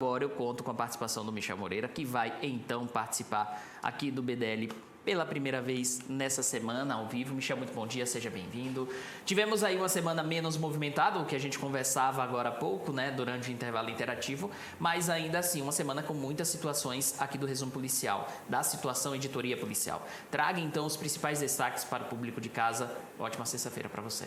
Agora eu conto com a participação do Michel Moreira, que vai então participar aqui do BDL pela primeira vez nessa semana ao vivo. Michel, muito bom dia, seja bem-vindo. Tivemos aí uma semana menos movimentada, o que a gente conversava agora há pouco, né, durante o intervalo interativo, mas ainda assim uma semana com muitas situações aqui do Resumo Policial, da situação Editoria Policial. Traga então os principais destaques para o público de casa. Ótima sexta-feira para você.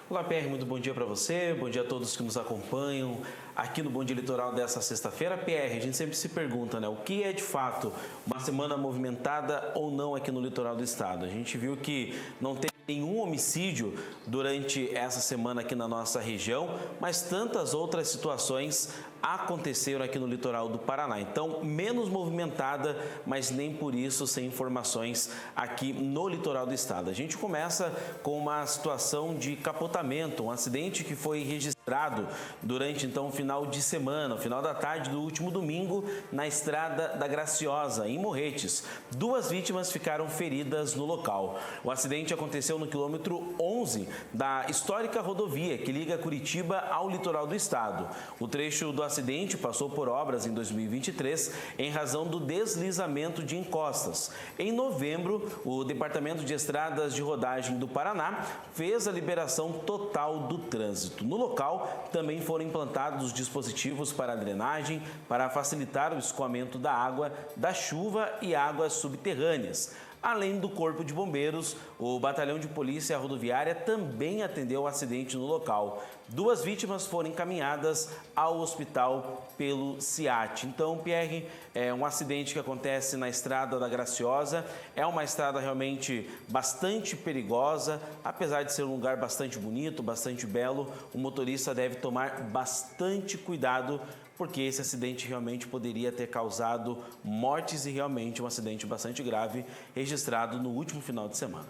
Olá, PR, muito bom dia para você, bom dia a todos que nos acompanham aqui no Bom Dia Litoral dessa sexta-feira. PR, a gente sempre se pergunta, né, o que é de fato uma semana movimentada ou não aqui no litoral do estado? A gente viu que não tem nenhum homicídio durante essa semana aqui na nossa região, mas tantas outras situações aconteceram aqui no litoral do Paraná. Então, menos movimentada, mas nem por isso sem informações aqui no litoral do estado. A gente começa com uma situação de capotamento, um acidente que foi registrado durante então o final de semana, o final da tarde do último domingo, na Estrada da Graciosa, em Morretes. 2 vítimas ficaram feridas no local. O acidente aconteceu no quilômetro 11 da histórica rodovia que liga Curitiba ao litoral do estado. O trecho do acidente passou por obras em 2023 em razão do deslizamento de encostas. Em novembro, o Departamento de Estradas de Rodagem do Paraná fez a liberação total do trânsito. No local, também foram implantados dispositivos para drenagem para facilitar o escoamento da água da chuva e águas subterrâneas. Além do Corpo de Bombeiros, o Batalhão de Polícia Rodoviária também atendeu o acidente no local. 2 vítimas foram encaminhadas ao hospital pelo SIAT. Então, Pierre, é um acidente que acontece na Estrada da Graciosa. É uma estrada realmente bastante perigosa. Apesar de ser um lugar bastante bonito, bastante belo, o motorista deve tomar bastante cuidado, porque esse acidente realmente poderia ter causado mortes e realmente um acidente bastante grave registrado no último final de semana.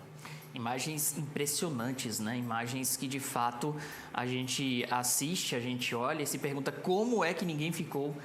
Imagens impressionantes, né? Imagens que de fato a gente assiste, a gente olha e se pergunta como é que ninguém ficou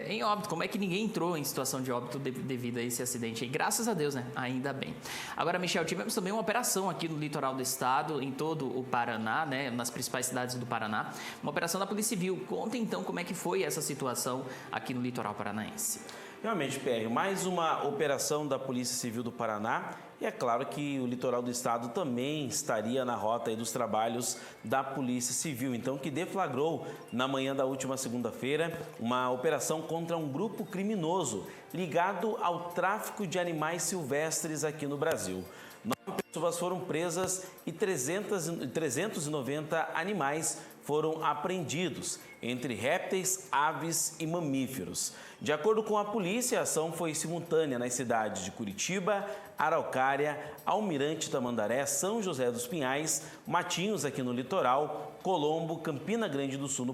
em óbito, como é que ninguém entrou em situação de óbito devido a esse acidente. E graças a Deus, né? Ainda bem. Agora, Michel, tivemos também uma operação aqui no litoral do estado, em todo o Paraná, né? Nas principais cidades do Paraná, uma operação da Polícia Civil. Conta então como é que foi essa situação aqui no litoral paranaense. Realmente, PR, mais uma operação da Polícia Civil do Paraná, e é claro que o litoral do estado também estaria na rota aí dos trabalhos da Polícia Civil, então que deflagrou na manhã da última segunda-feira uma operação contra um grupo criminoso ligado ao tráfico de animais silvestres aqui no Brasil. 9 pessoas foram presas e 390 animais foram apreendidos, entre répteis, aves e mamíferos. De acordo com a polícia, a ação foi simultânea nas cidades de Curitiba, Araucária, Almirante Tamandaré, São José dos Pinhais, Matinhos aqui no litoral, Colombo, Campina Grande do Sul,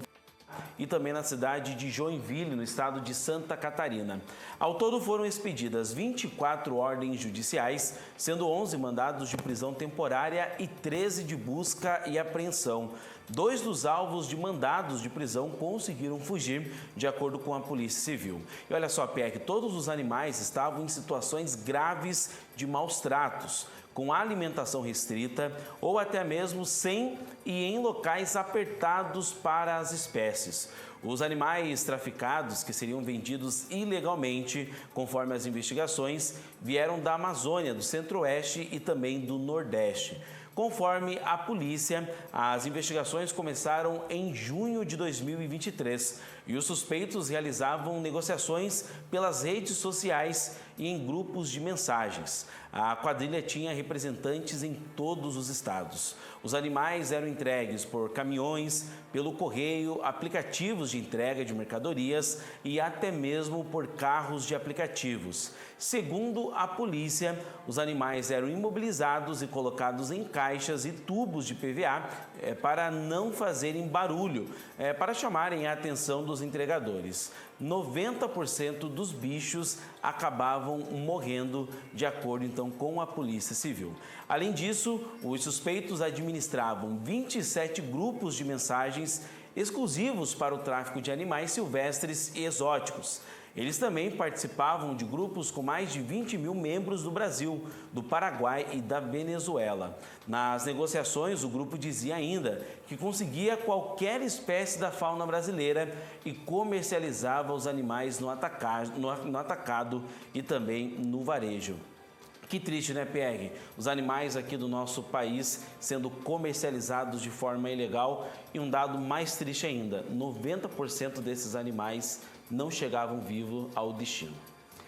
e também na cidade de Joinville, no estado de Santa Catarina. Ao todo foram expedidas 24 ordens judiciais, sendo 11 mandados de prisão temporária e 13 de busca e apreensão. 2 dos alvos de mandados de prisão conseguiram fugir, de acordo com a Polícia Civil. E olha só, Pierre, todos os animais estavam em situações graves de maus tratos, com alimentação restrita ou até mesmo sem e em locais apertados para as espécies. Os animais traficados, que seriam vendidos ilegalmente, conforme as investigações, vieram da Amazônia, do Centro-Oeste e também do Nordeste. Conforme a polícia, as investigações começaram em junho de 2023 e os suspeitos realizavam negociações pelas redes sociais e em grupos de mensagens. A quadrilha tinha representantes em todos os estados. Os animais eram entregues por caminhões, pelo correio, aplicativos de entrega de mercadorias e até mesmo por carros de aplicativos. Segundo a polícia, os animais eram imobilizados e colocados em caixas e tubos de PVA para não fazerem barulho, para chamarem a atenção dos entregadores. 90% dos bichos acabavam morrendo, de acordo então com a Polícia Civil. Além disso, os suspeitos administravam 27 grupos de mensagens exclusivos para o tráfico de animais silvestres e exóticos. Eles também participavam de grupos com mais de 20 mil membros do Brasil, do Paraguai e da Venezuela. Nas negociações, o grupo dizia ainda que conseguia qualquer espécie da fauna brasileira e comercializava os animais no atacado e também no varejo. Que triste, né, Pierre? Os animais aqui do nosso país sendo comercializados de forma ilegal e um dado mais triste ainda, 90% desses animais não chegavam vivos ao destino.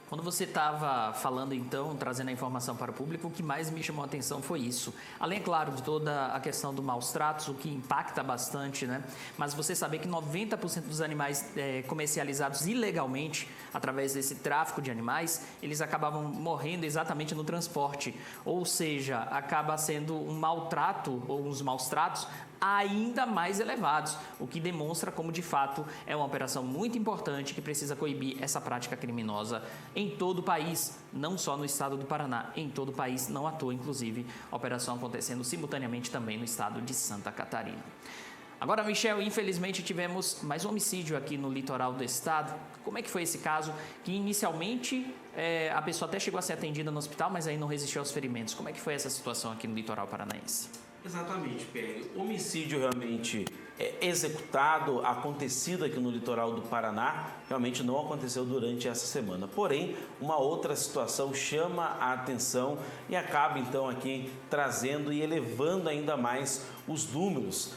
Quando você estava falando, então, trazendo a informação para o público, o que mais me chamou a atenção foi isso. Além, claro, de toda a questão do maus tratos, o que impacta bastante, né? Mas você saber que 90% dos animais comercializados ilegalmente, através desse tráfico de animais, eles acabavam morrendo exatamente no transporte. Ou seja, acaba sendo um maltrato ou uns maus tratos ainda mais elevados, o que demonstra como, de fato, é uma operação muito importante que precisa coibir essa prática criminosa em todo o país, não só no estado do Paraná, em todo o país, não à toa, inclusive, a operação acontecendo simultaneamente também no estado de Santa Catarina. Agora, Michel, infelizmente tivemos mais um homicídio aqui no litoral do estado. Como é que foi esse caso? Que inicialmente a pessoa até chegou a ser atendida no hospital, mas aí não resistiu aos ferimentos. Como é que foi essa situação aqui no litoral paranaense? Exatamente, Pierre. O homicídio realmente executado, acontecido aqui no litoral do Paraná, realmente não aconteceu durante essa semana. Porém, uma outra situação chama a atenção e acaba então aqui trazendo e elevando ainda mais os números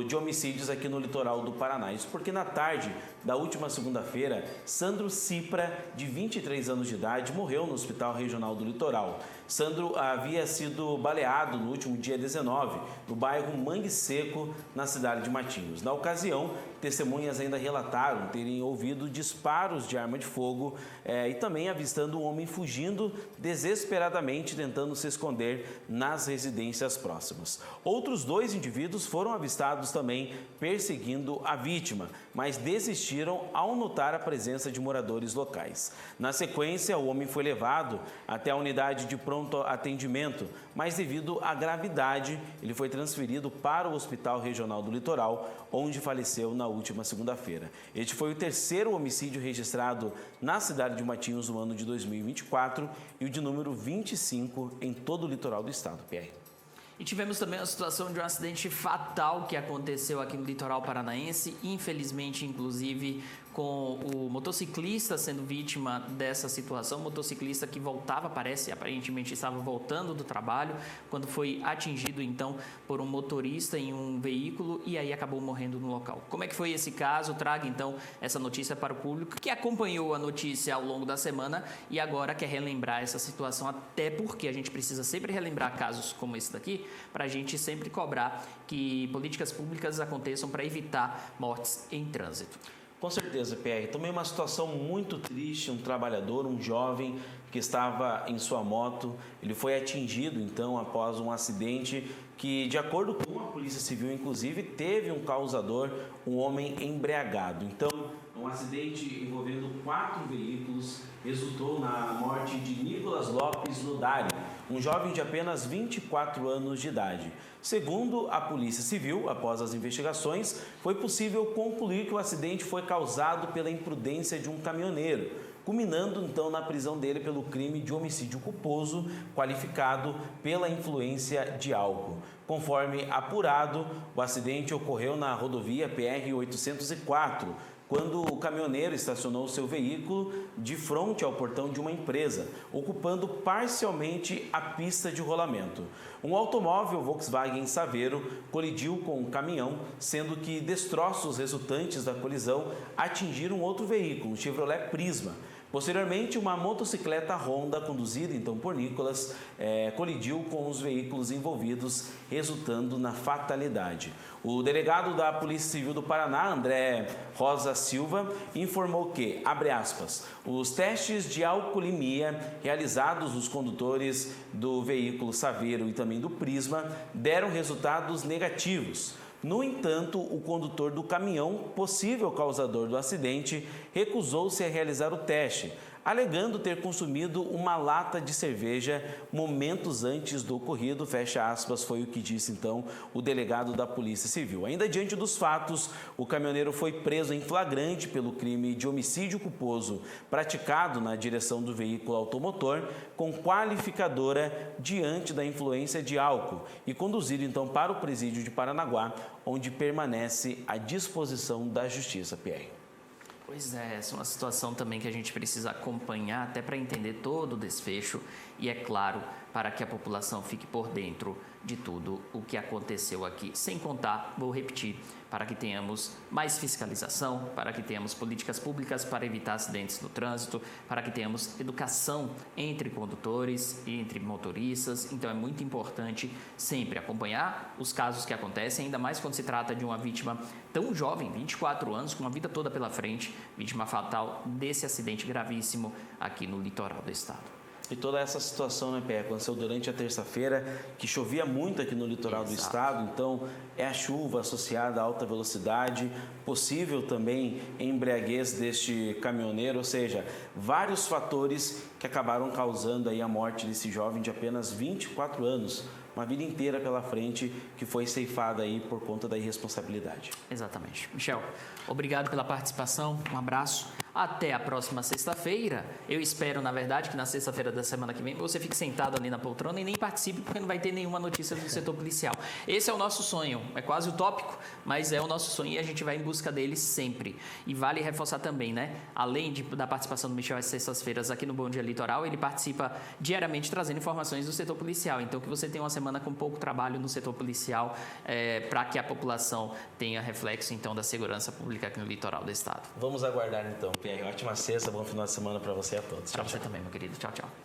de homicídios aqui no litoral do Paraná. Isso porque na tarde da última segunda-feira, Sandro Cipra, de 23 anos de idade, morreu no Hospital Regional do Litoral. Sandro havia sido baleado no último dia 19, no bairro Mangue Seco, na cidade de Matinhos. Na ocasião, testemunhas ainda relataram terem ouvido disparos de arma de fogo e também avistando um homem fugindo desesperadamente, tentando se esconder nas residências próximas. Outros dois indivíduos foram avistados também perseguindo a vítima, mas desistiram ao notar a presença de moradores locais. Na sequência, o homem foi levado até a unidade de pronto atendimento, mas devido à gravidade, ele foi transferido para o Hospital Regional do Litoral, onde faleceu na última segunda-feira. Este foi o terceiro homicídio registrado na cidade de Matinhos no ano de 2024 e o de número 25 em todo o litoral do estado, Pierre. E tivemos também a situação de um acidente fatal que aconteceu aqui no litoral paranaense, infelizmente, inclusive, com o motociclista sendo vítima dessa situação, motociclista que voltava, aparentemente estava voltando do trabalho, quando foi atingido, então, por um motorista em um veículo e aí acabou morrendo no local. Como é que foi esse caso? Traga, então, essa notícia para o público que acompanhou a notícia ao longo da semana e agora quer relembrar essa situação, até porque a gente precisa sempre relembrar casos como esse daqui, para a gente sempre cobrar que políticas públicas aconteçam para evitar mortes em trânsito. Com certeza, Pierre. Também uma situação muito triste, um trabalhador, um jovem que estava em sua moto, ele foi atingido então após um acidente que, de acordo com a Polícia Civil, inclusive, teve um causador, um homem embriagado. Então, um acidente envolvendo 4 veículos resultou na morte de Nicolas Lopes Nudari, um jovem de apenas 24 anos de idade. Segundo a Polícia Civil, após as investigações, foi possível concluir que o acidente foi causado pela imprudência de um caminhoneiro, culminando então na prisão dele pelo crime de homicídio culposo, qualificado pela influência de álcool. Conforme apurado, o acidente ocorreu na rodovia PR-804, quando o caminhoneiro estacionou seu veículo de frente ao portão de uma empresa, ocupando parcialmente a pista de rolamento. Um automóvel Volkswagen Saveiro colidiu com um caminhão, sendo que destroços resultantes da colisão atingiram outro veículo, um Chevrolet Prisma. Posteriormente, uma motocicleta Honda, conduzida então por Nicolas, colidiu com os veículos envolvidos, resultando na fatalidade. O delegado da Polícia Civil do Paraná, André Rosa Silva, informou que, abre aspas, os testes de alcoolemia realizados nos condutores do veículo Saveiro e também do Prisma deram resultados negativos. No entanto, o condutor do caminhão, possível causador do acidente, recusou-se a realizar o teste. alegando ter consumido uma lata de cerveja momentos antes do ocorrido, fecha aspas, foi o que disse então o delegado da Polícia Civil. Ainda diante dos fatos, o caminhoneiro foi preso em flagrante pelo crime de homicídio culposo praticado na direção do veículo automotor com qualificadora diante da influência de álcool e conduzido então para o presídio de Paranaguá, onde permanece à disposição da Justiça, Pierre. Pois é, essa é uma situação também que a gente precisa acompanhar até para entender todo o desfecho e, é claro, para que a população fique por dentro de tudo o que aconteceu aqui. Sem contar, vou repetir, para que tenhamos mais fiscalização, para que tenhamos políticas públicas para evitar acidentes no trânsito, para que tenhamos educação entre condutores e entre motoristas. Então, é muito importante sempre acompanhar os casos que acontecem, ainda mais quando se trata de uma vítima tão jovem, 24 anos, com uma vida toda pela frente, vítima fatal desse acidente gravíssimo aqui no litoral do estado. E toda essa situação, né, Pé, aconteceu durante a terça-feira, que chovia muito aqui no litoral do estado, então é a chuva associada à alta velocidade, possível também embriaguez deste caminhoneiro, ou seja, vários fatores que acabaram causando aí a morte desse jovem de apenas 24 anos, uma vida inteira pela frente que foi ceifada aí por conta da irresponsabilidade. Exatamente. Michel, obrigado pela participação, um abraço. Até a próxima sexta-feira. Eu espero, na verdade, que na sexta-feira da semana que vem você fique sentado ali na poltrona e nem participe, porque não vai ter nenhuma notícia do setor policial. Esse é o nosso sonho, é quase utópico, mas é o nosso sonho e a gente vai em busca dele sempre. E vale reforçar também, né? Além da participação do Michel às sextas-feiras aqui no Bom Dia Litoral, ele participa diariamente trazendo informações do setor policial. Então, que você tenha uma semana com pouco trabalho no setor policial, para que a população tenha reflexo, então, da segurança pública aqui no litoral do estado. Vamos aguardar, então, Pierre. Ótima sexta, bom final de semana para você e a todos. Para você também, meu querido. Tchau, tchau.